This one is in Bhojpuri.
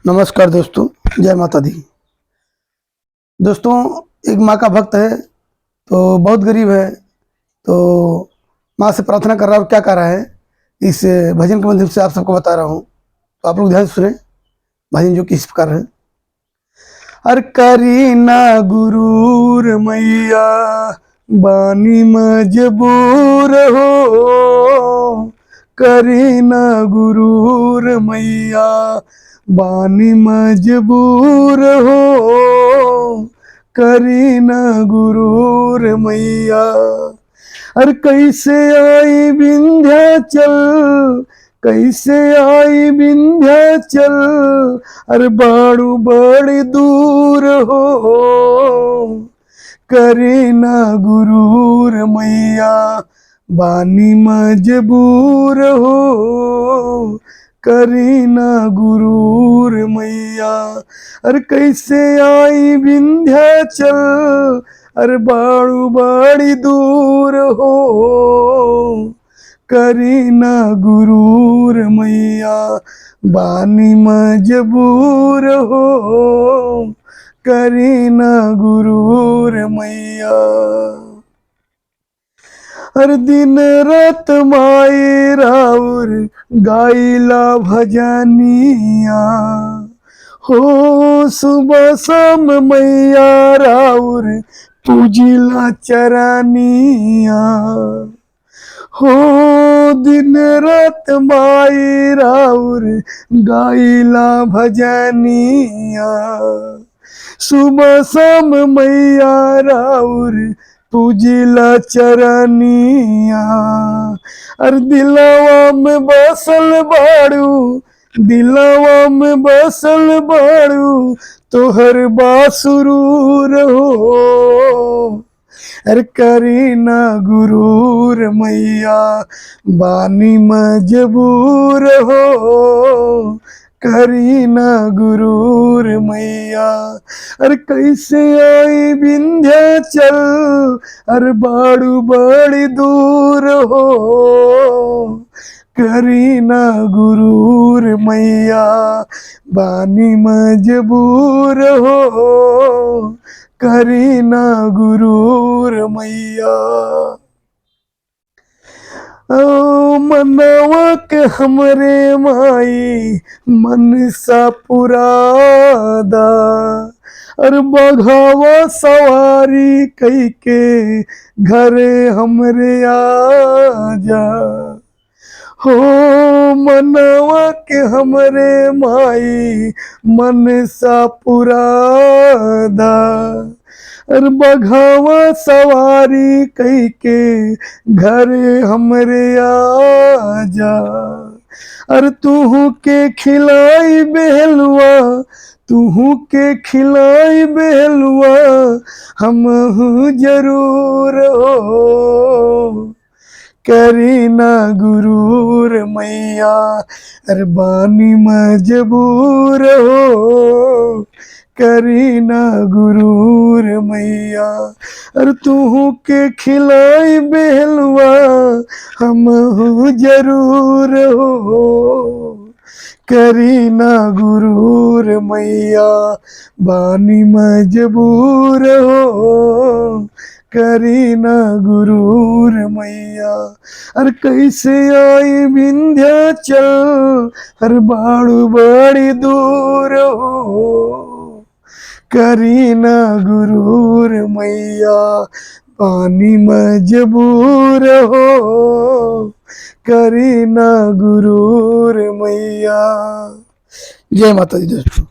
नमस्कार दोस्तों, जय माता दी। दोस्तों, एक माँ का भक्त है तो बहुत गरीब है, तो माँ से प्रार्थना कर रहा है और क्या कर रहा है इस भजन के माध्यम से आप सबको बता रहा हूँ। तो आप लोग ध्यान से सुने भजन जो कि इस प्रकार है। अर करी ना गुरूर मैया बानी मजबूर हो, करी ना गुरूर मैया बानी मजबूर हो, करी ना गुरूर मैया। अरे कैसे आई विंध्याचल, कैसे आई विंध्याचल, अरे बाड़ू बड़ी दूर हो, करी ना गुरूर मैया बानी मजबूर हो, करी ना गुरूर मैया। अरे कैसे आई विंध्याचल, अरे बाड़ू बड़ी दूर हो, करी ना गुरूर मैया बानी मजबूर हो, करी ना गुरूर मैया। हर दिन रात माई राउर गाइला भजनिया हो, सुबह शाम मैया राउर पूजिला चरनिया हो, दिन रात माई राउर गाइला भजनिया, सुबह शाम मैया राउर पूजिला चरनिया। अर दिलवा में बसल बाड़ू, दिलवा में बसल बाड़ू तोहर बासुरूर हो, अरे करी ना गुरूर मैया बानी मजबूर हो, करी ना गुरूर मैया। अरे कैसे आई विंध्याचल, अरे बाड़ू बड़ी दूर हो, करी ना गुरूर मैया बानी मजबूर हो, करी ना गुरूर मैया। ओ मनवा के हमरे माई मनसा पुरादा, अरे बघावा सवारी कई के घरे हमरे आजा हो, मनवा के हमरे माई मनसा पुरादा, अरे बघावा सवारी कई के घरे हमरे आजा। अरे तूहू के खिलाई बेलुआ, तूहू के खिलाई बेलुआ हमहू जरूर हो, करी ना गुरूर मैया अरे बानी मजबूर हो, करी ना गुरूर मैया। अरे तू के खिलाई बेलुआ हमहू जरूर हो, करी ना गुरूर मैया बानी मजबूर हो, करी ना गुरूर मैया। अरे कैसे आई विंध्याचल, हर बाड़ू बड़ी दूर हो, करी ना गुरूर मैया पानी मजबूर हो, करी ना गुरूर मैया। जय माता दी दोस्तों।